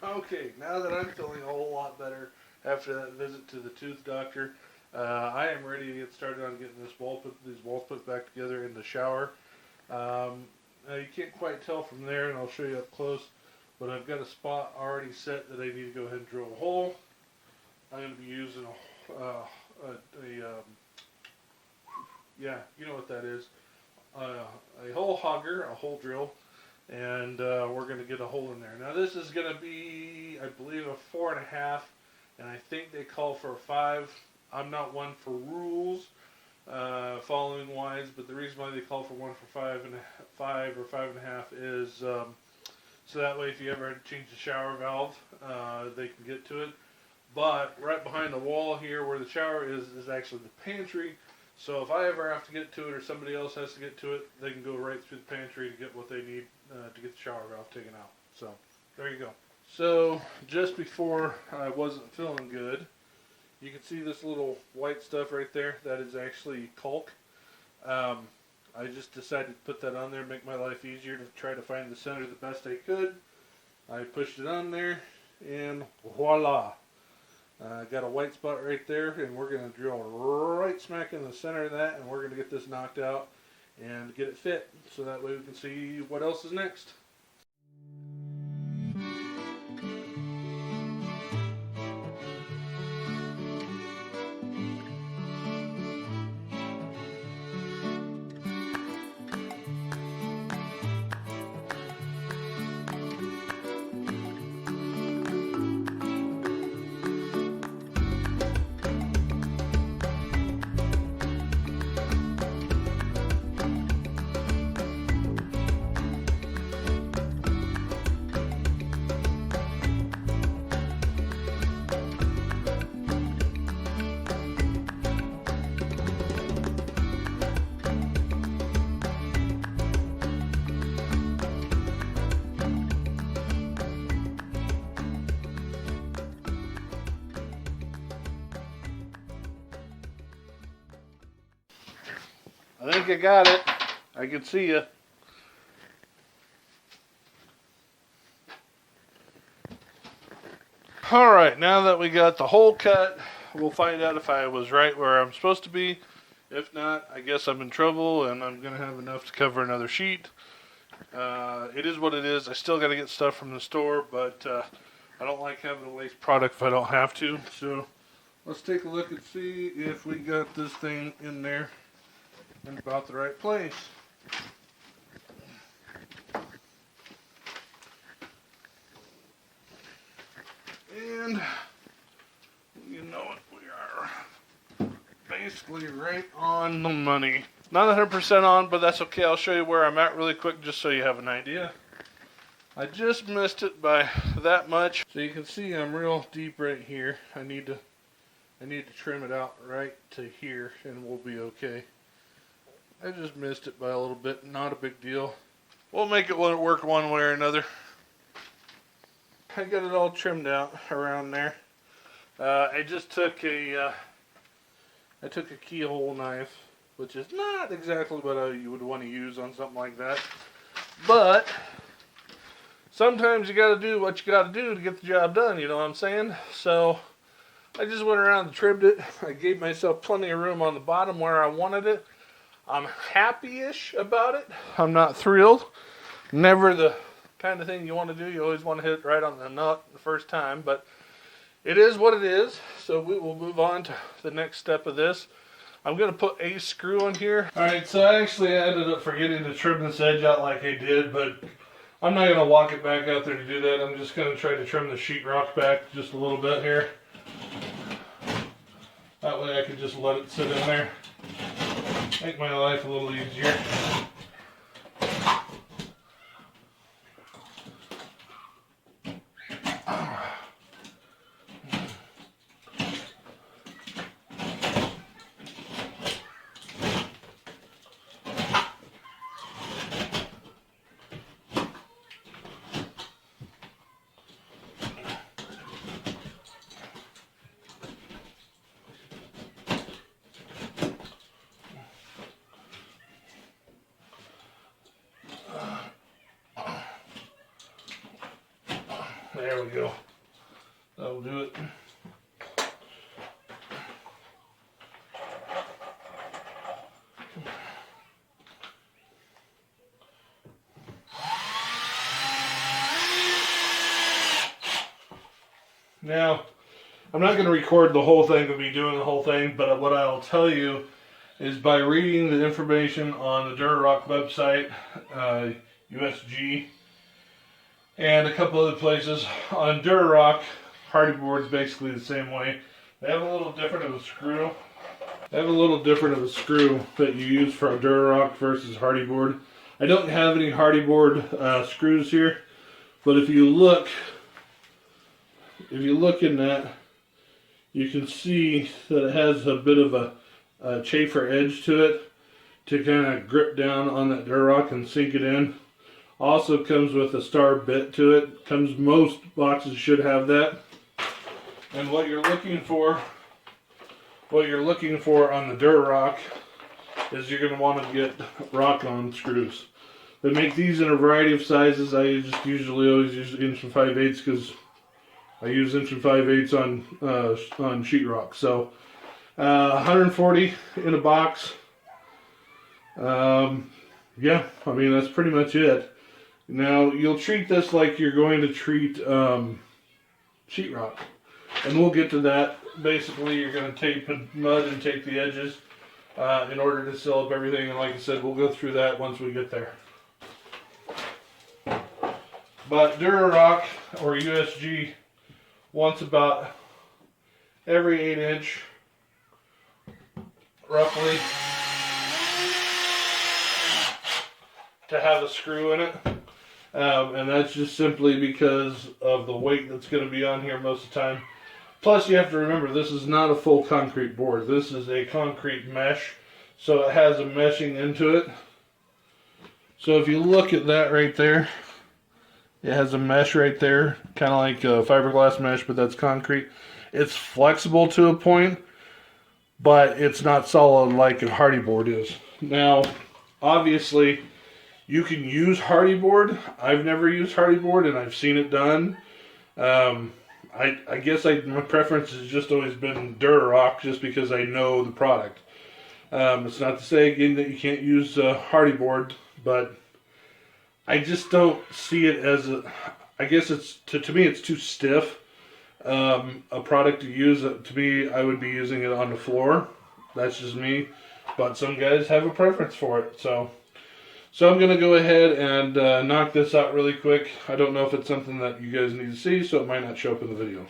Okay, now that I'm feeling a whole lot better after that visit to the tooth doctor, I am ready to get started on getting these walls put back together in the shower. Now you can't quite tell from there, and I'll show you up close, but I've got a spot already set that I need to go ahead and drill a hole. I'm going to be using yeah, you know what that is, a hole hogger, a hole drill, and we're going to get a hole in there. Now this is going to be, I believe, a 4.5, and I think they call for a 5. I'm not one for rules, following wise, but the reason why they call for one for 5 or 5.5 is so that way if you ever had to change the shower valve, they can get to it. But right behind the wall here where the shower is actually the pantry. So if I ever have to get to it or somebody else has to get to it, they can go right through the pantry to get what they need to get the shower valve taken out. So there you go. So just before I wasn't feeling good, you can see this little white stuff right there. That is actually caulk. I just decided to put that on there, make my life easier to try to find the center the best I could. I pushed it on there and voila. Got a white spot right there, and we're going to drill right smack in the center of that, and we're going to get this knocked out and get it fit so that way we can see what else is next. I think I got it. I can see you. Alright, now that we got the hole cut, we'll find out if I was right where I'm supposed to be. If not, I guess I'm in trouble and I'm going to have enough to cover another sheet. It is what it is. I still got to get stuff from the store, but I don't like having to waste product if I don't have to. So let's take a look and see if we got this thing in there in about the right place. And you know what, we are basically right on the money. Not 100% on, but that's okay. I'll show you where I'm at really quick just so you have an idea. I just missed it by that much. So you can see I'm real deep right here. I need to trim it out right to here and we'll be okay. I just missed it by a little bit, not a big deal. We'll make it work one way or another. I got it all trimmed out around there. I just took a keyhole knife, which is not exactly what you would want to use on something like that. But sometimes you got to do what you got to do to get the job done, you know what I'm saying? So I just went around and trimmed it. I gave myself plenty of room on the bottom where I wanted it. I'm happy-ish about it. I'm not thrilled. Never the kind of thing you want to do. You always want to hit it right on the nut the first time, but it is what it is. So we will move on to the next step of this. I'm going to put a screw on here. Alright, so I actually ended up forgetting to trim this edge out like I did, but I'm not going to walk it back out there to do that. I'm just going to try to trim the sheetrock back just a little bit here. That way I could just let it sit in there. Make my life a little easier. There we go. That'll do it. Now, I'm not going to record the whole thing of me doing the whole thing, but what I'll tell you is by reading the information on the Durarock website, USG, and a couple other places, on Durarock, hardy board's basically the same way. They have a little different of a screw. They have a little different of a screw that you use for a Durarock versus hardy board. I don't have any hardy board screws here, but if you look in that, you can see that it has a bit of a chamfer edge to it to kind of grip down on that Durarock and sink it in. Also comes with a star bit to it. Most boxes should have that. And what you're looking for on the Durarock is you're going to want to get rock-on screws. They make these in a variety of sizes. I just usually always use 1 5/8 because I use 1 5/8 on sheetrock. So 140 in a box. Yeah, I mean that's pretty much it. Now you'll treat this like you're going to treat sheetrock, and we'll get to that. Basically, you're going to tape mud and tape the edges in order to seal up everything. And like I said, we'll go through that once we get there. But Durarock or USG wants about every 8-inch, roughly, to have a screw in it. And that's just simply because of the weight that's going to be on here most of the time. Plus, you have to remember, this is not a full concrete board. This is a concrete mesh, so it has a meshing into it. So if you look at that right there, it has a mesh right there, kind of like a fiberglass mesh, but that's concrete. It's flexible to a point, but it's not solid like a hardy board is. Now, obviously, you can use hardy board. I've never used hardy board, and I've seen it done. I guess my preference has just always been Durarock, just because I know the product. It's not to say, again, that you can't use hardy board, but I just don't see it as I guess it's, to me, it's too stiff a product to use. To me, I would be using it on the floor. That's just me. But some guys have a preference for it. So I'm going to go ahead and knock this out really quick. I don't know if it's something that you guys need to see, so it might not show up in the video.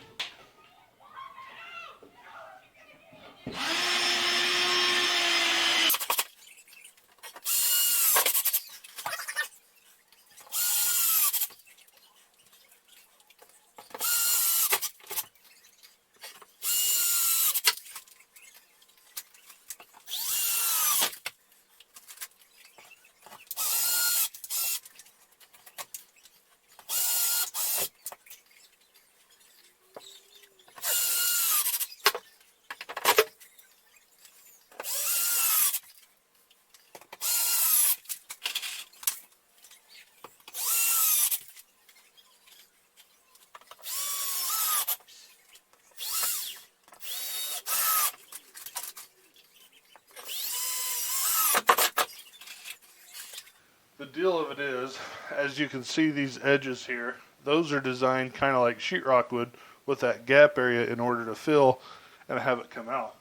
The deal of it is, as you can see these edges here, those are designed kind of like sheetrock would, with that gap area in order to fill and have it come out.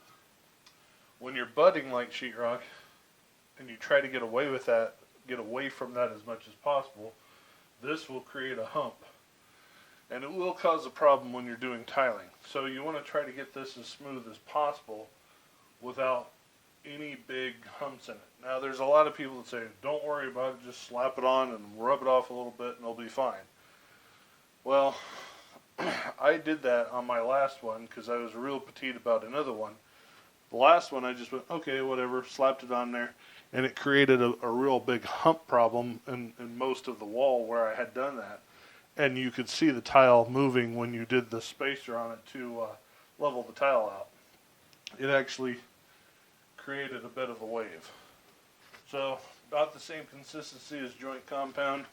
When you're budding like sheetrock and you try to get away with that, get away from that as much as possible, this will create a hump. And it will cause a problem when you're doing tiling. So you want to try to get this as smooth as possible without any big humps in it. Now there's a lot of people that say, don't worry about it, just slap it on and rub it off a little bit and it'll be fine. Well, I did that on my last one because I was real petite about another one. The last one I just went, okay, whatever, slapped it on there, and it created a real big hump problem in most of the wall where I had done that. And you could see the tile moving when you did the spacer on it to level the tile out. It actually created a bit of a wave. So about the same consistency as joint compound.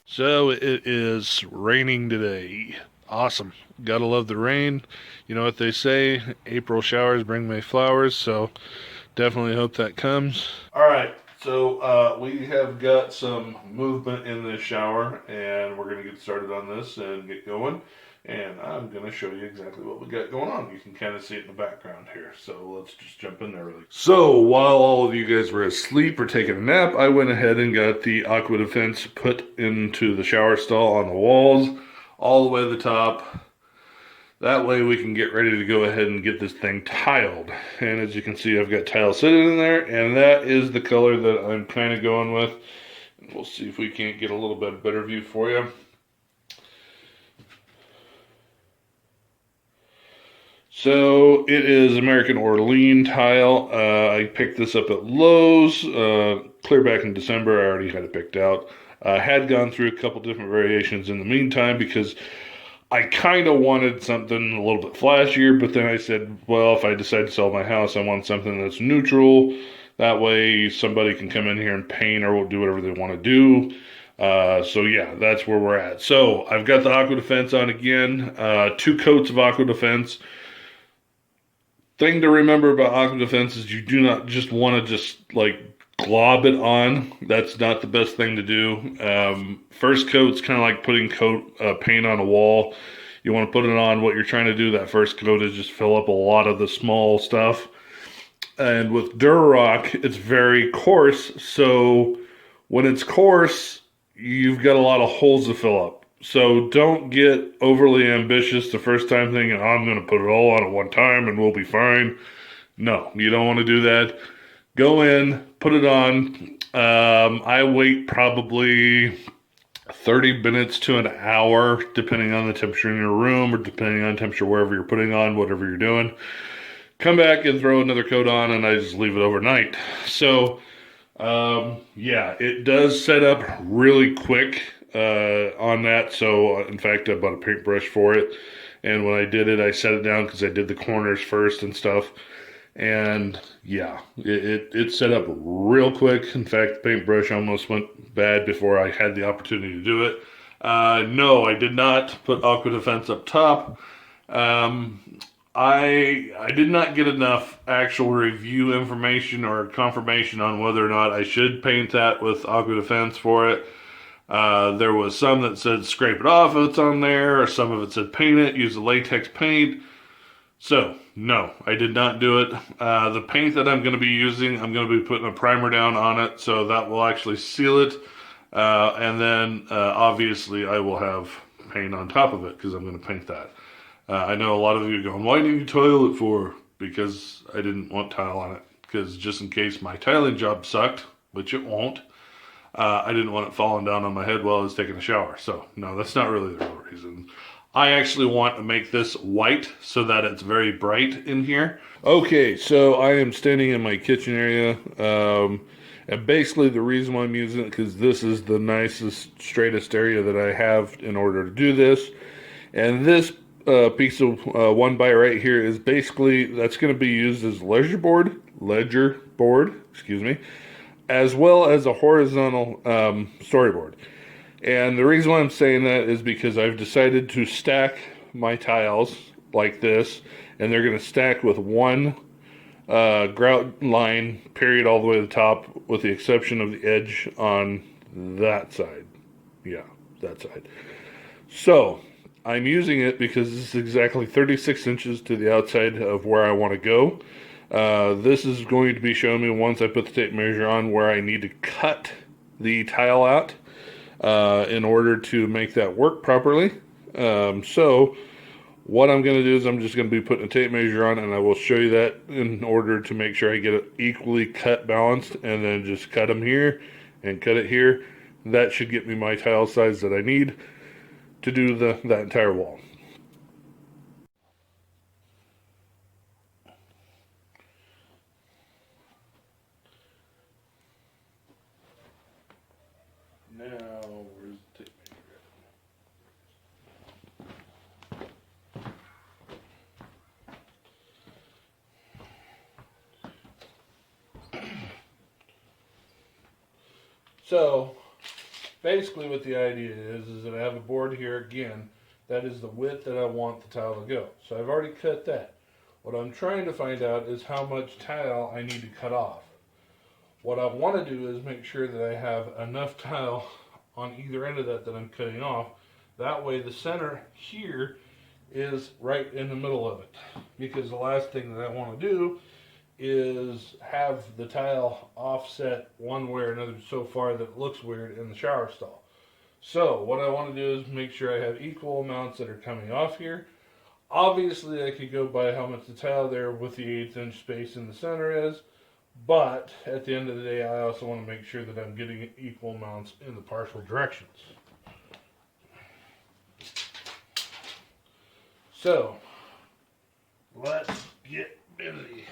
So it is raining today. Awesome. Gotta love the rain. You know what they say, April showers bring May flowers, so definitely hope that comes. All right, so we have got some movement in this shower, and we're going to get started on this and get going. And I'm going to show you exactly what we got going on. You can kind of see it in the background here. So let's just jump in there really. So while all of you guys were asleep or taking a nap, I went ahead and got the AquaDefense put into the shower stall on the walls, all the way to the top. That way we can get ready to go ahead and get this thing tiled. And as you can see, I've got tile sitting in there, and that is the color that I'm kind of going with. And we'll see if we can't get a little bit better view for you. So it is American Orlean tile. I picked this up at Lowe's clear back in December. I already had it picked out. I had gone through a couple different variations in the meantime because I kind of wanted something a little bit flashier, but then I said, well, if I decide to sell my house, I want something that's neutral. That way somebody can come in here and paint or do whatever they want to do. So yeah, that's where we're at. So I've got the AquaDefense on again, 2 coats of AquaDefense. Thing to remember about AquaDefense is you do not just want to just like glob it on. That's not the best thing to do. First coat's kind of like putting paint on a wall. You want to put it on. What you're trying to do that first coat is just fill up a lot of the small stuff. And with Durarock, it's very coarse. So when it's coarse, you've got a lot of holes to fill up. So don't get overly ambitious the first time thinking, oh, I'm going to put it all on at one time and we'll be fine. No, you don't want to do that. Go in, put it on. I wait probably 30 minutes to an hour, depending on the temperature in your room or depending on temperature wherever you're putting on, whatever you're doing. Come back and throw another coat on, and I just leave it overnight. So, yeah, it does set up really quick on that. So, in fact, I bought a paintbrush for it. And when I did it, I set it down because I did the corners first and stuff. And yeah, it set up real quick. In fact, the paintbrush almost went bad before I had the opportunity to do it. No, I did not put AquaDefense up top. I did not get enough actual review information or confirmation on whether or not I should paint that with AquaDefense for it. There was some that said scrape it off if it's on there, or some of it said paint it, use a latex paint. So, no, I did not do it. The paint that I'm going to be using, I'm going to be putting a primer down on it, so that will actually seal it. And then, obviously, I will have paint on top of it, because I'm going to paint that. I know a lot of you are going, why didn't you tile it for? Because I didn't want tile on it. Because just in case my tiling job sucked, which it won't, I didn't want it falling down on my head while I was taking a shower. So, no, that's not really the real reason. I actually want to make this white so that it's very bright in here. Okay, so I am standing in my kitchen area. And basically the reason why I'm using it, because this is the nicest, straightest area that I have in order to do this. And this piece of 1x right here is basically, that's going to be used as ledger board, excuse me, as well as a horizontal storyboard. And the reason why I'm saying that is because I've decided to stack my tiles like this, and they're going to stack with one grout line, period, all the way to the top, with the exception of the edge on that side. Yeah, that side. So, I'm using it because this is exactly 36 inches to the outside of where I want to go. This is going to be showing me, once I put the tape measure on, where I need to cut the tile out in order to make that work properly. So what I'm going to do is I'm just going to be putting a tape measure on, and I will show you that in order to make sure I get it equally cut, balanced, and then just cut them here and cut it here. That should get me my tile size that I need to do that entire wall. Now, where's the tape measure? So, basically what the idea is that I have a board here again. That is the width that I want the tile to go. So I've already cut that. What I'm trying to find out is how much tile I need to cut off. What I want to do is make sure that I have enough tile on either end of that I'm cutting off. That way the center here is right in the middle of it. Because the last thing that I want to do is have the tile offset one way or another so far that it looks weird in the shower stall. So what I want to do is make sure I have equal amounts that are coming off here. Obviously I could go by how much the tile there with the 1/8 inch space in the center is, but at the end of the day I also want to make sure that I'm getting equal amounts in the partial directions. So let's get busy.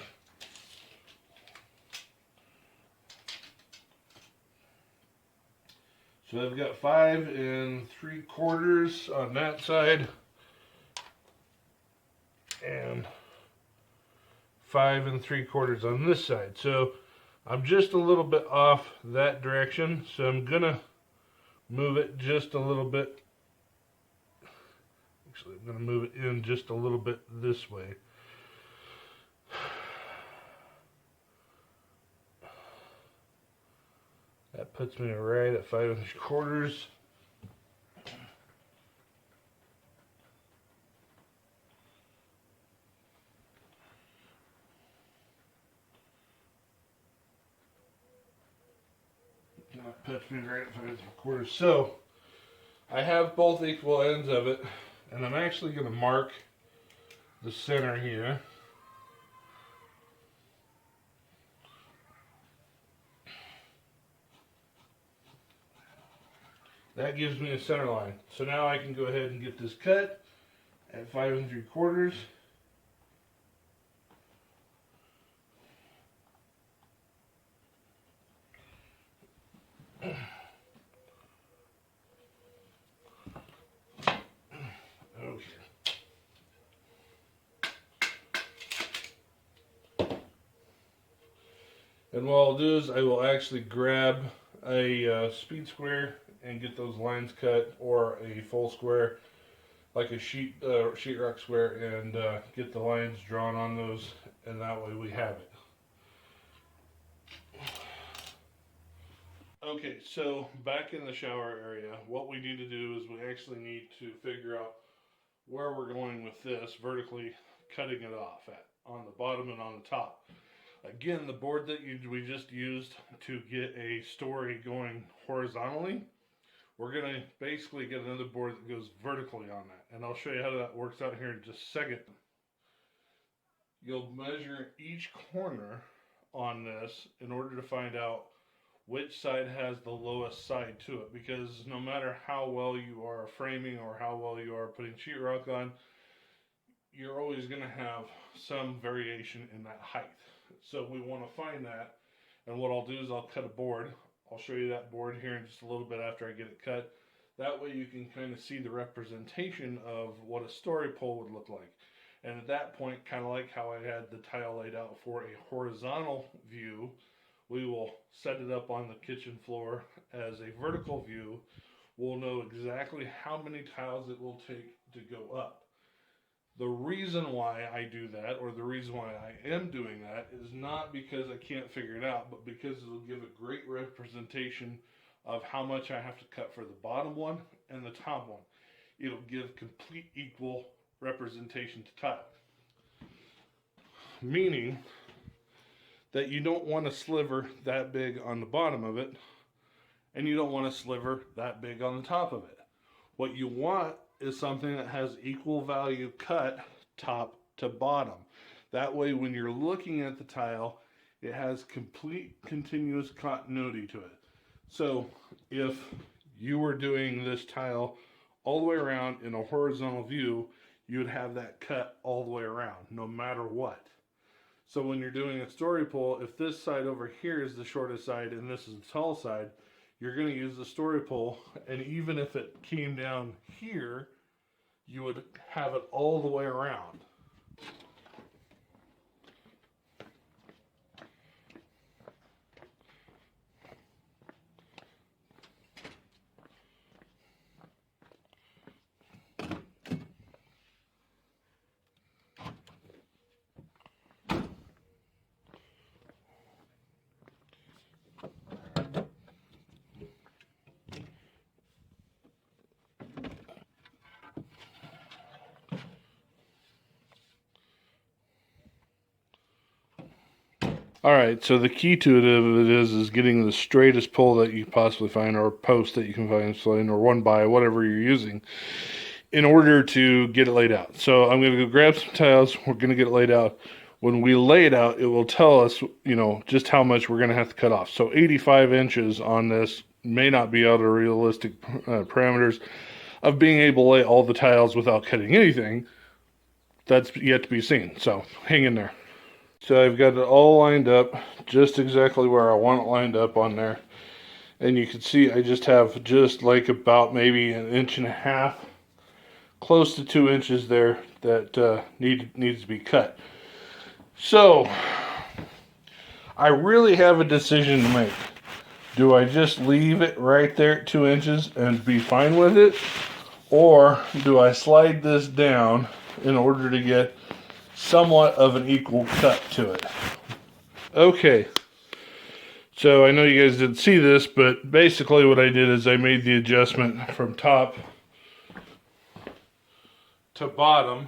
So I've got 5 3/4 on that side and 5 3/4 on this side. So I'm just a little bit off that direction, so I'm gonna move it just a little bit. Actually, I'm gonna move it in just a little bit this way. That puts me right at 5 3/4. That puts me right at 5 3/4. So I have both equal ends of it, and I'm actually going to mark the center here. That gives me a center line. So now I can go ahead and get this cut at 5 3/4. Okay. And what I'll do is I will actually grab a speed square and get those lines cut, or a full square like a sheetrock square, and get the lines drawn on those, and that way we have it. Okay, so back in the shower area, what we need to do is we actually need to figure out where we're going with this, vertically cutting it off at, on the bottom and on the top. Again, the board that we just used to get a story going horizontally, we're going to basically get another board that goes vertically on that. And I'll show you how that works out here in just a second. You'll measure each corner on this in order to find out which side has the lowest side to it, because no matter how well you are framing or how well you are putting sheetrock on, you're always going to have some variation in that height. So we want to find that, and what I'll do is I'll cut a board. I'll show you that board here in just a little bit after I get it cut. That way you can kind of see the representation of what a story pole would look like. And at that point, kind of like how I had the tile laid out for a horizontal view, we will set it up on the kitchen floor as a vertical view. We'll know exactly how many tiles it will take to go up. The reason why I do that, or the reason why I am doing that, is not because I can't figure it out, but because it'll give a great representation of how much I have to cut for the bottom one and the top one. It'll give complete equal representation to tile. Meaning that you don't want a sliver that big on the bottom of it, and you don't want a sliver that big on the top of it. What you want is something that has equal value cut top to bottom. That way when you're looking at the tile, it has complete continuous continuity to it. So if you were doing this tile all the way around in a horizontal view, you would have that cut all the way around, no matter what. So when you're doing a story pole, if this side over here is the shortest side and this is the tall side, you're going to use the story pole, and even if it came down here, you would have it all the way around. Alright, so the key to it is getting the straightest pole that you can possibly find, or post that you can find, or 1x, whatever you're using, in order to get it laid out. So I'm going to go grab some tiles, we're going to get it laid out. When we lay it out, it will tell us, you know, just how much we're going to have to cut off. So 85 inches on this may not be out of realistic parameters of being able to lay all the tiles without cutting anything. That's yet to be seen, so hang in there. So I've got it all lined up, just exactly where I want it lined up on there. And you can see I just have just like about maybe 1.5 inches, close to 2 inches there that needs to be cut. So I really have a decision to make. Do I just leave it right there at 2 inches and be fine with it? Or do I slide this down in order to get somewhat of an equal cut to it? Okay, so I know you guys didn't see this, but basically what I did is I made the adjustment from top to bottom.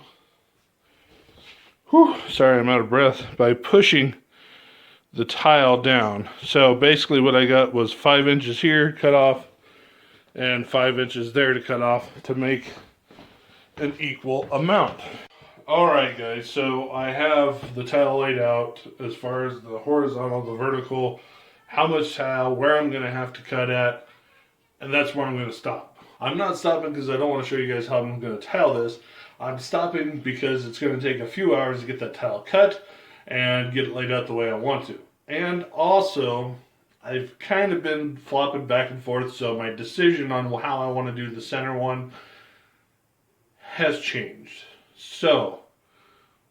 Whew, sorry, I'm out of breath. By pushing the tile down. So basically what I got was 5 inches here cut off and 5 inches there to cut off to make an equal amount. Alright guys, so I have the tile laid out as far as the horizontal, the vertical, how much tile, where I'm going to have to cut at, and that's where I'm going to stop. I'm not stopping because I don't want to show you guys how I'm going to tile this. I'm stopping because it's going to take a few hours to get that tile cut and get it laid out the way I want to. And also, I've kind of been flopping back and forth, so my decision on how I want to do the center one has changed. So,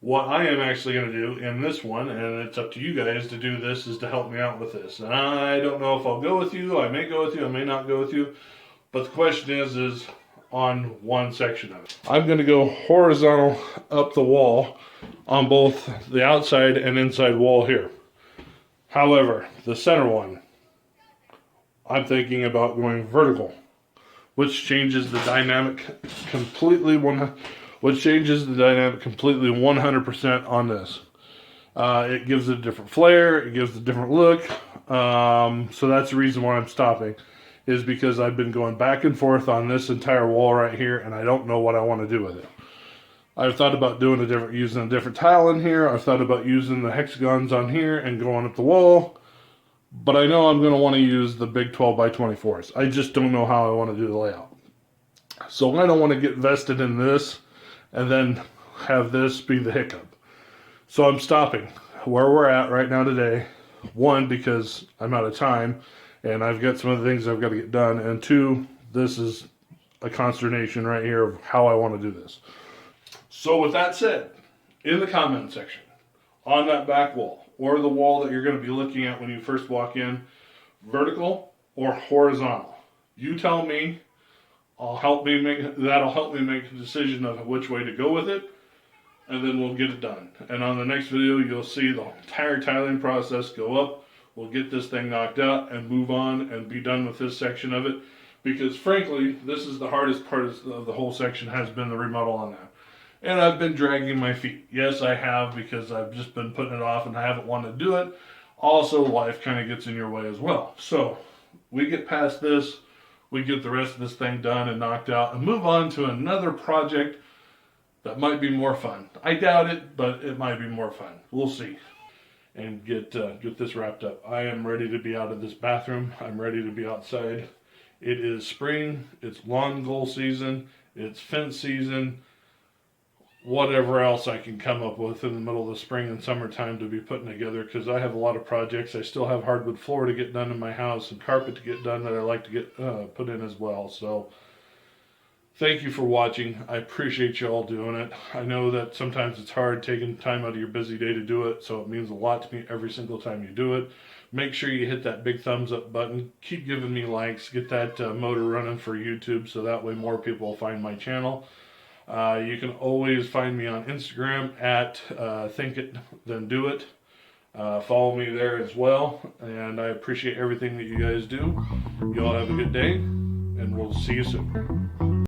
what I am actually going to do in this one, and it's up to you guys to do this, is to help me out with this. And I don't know if I'll go with you, I may go with you, I may not go with you, but the question is on one section of it. I'm going to go horizontal up the wall on both the outside and inside wall here. However, the center one, I'm thinking about going vertical, which changes the dynamic completely 100% on this. It gives it a different flair, it gives it a different look. So that's the reason why I'm stopping, is because I've been going back and forth on this entire wall right here, and I don't know what I want to do with it. I've thought about using a different tile in here. I've thought about using the hexagons on here and going up the wall. But I know I'm going to want to use the big 12x24s. I just don't know how I want to do the layout. So I don't want to get vested in this and then have this be the hiccup. So I'm stopping where we're at right now today. One, because I'm out of time and I've got some of the things I've got to get done. And two, this is a consternation right here of how I want to do this. So with that said, in the comment section, on that back wall, or the wall that you're going to be looking at when you first walk in, vertical or horizontal, you tell me. That'll help me make a decision of which way to go with it, and then we'll get it done. And on the next video, you'll see the entire tiling process go up. We'll get this thing knocked out and move on and be done with this section of it, because frankly, this is the hardest part of the whole section, has been the remodel on that. And I've been dragging my feet. Yes, I have, because I've just been putting it off and I haven't wanted to do it. Also, life kind of gets in your way as well. So, we get past this, we get the rest of this thing done and knocked out, and move on to another project that might be more fun. I doubt it, but it might be more fun. We'll see. And get this wrapped up. I am ready to be out of this bathroom. I'm ready to be outside. It is spring, it's lawn goal season, it's fence season, whatever else I can come up with in the middle of the spring and summertime to be putting together, because I have a lot of projects. I still have hardwood floor to get done in my house and carpet to get done that I like to get put in as well. So thank you for watching. I appreciate you all doing it. I know that sometimes it's hard taking time out of your busy day to do it, so it means a lot to me every single time you do it. Make sure you hit that big thumbs up button. Keep giving me likes. Get that motor running for YouTube, so that way more people will find my channel. You can always find me on Instagram at Think It Then Do It. Follow me there as well, and I appreciate everything that you guys do. You all have a good day, and we'll see you soon.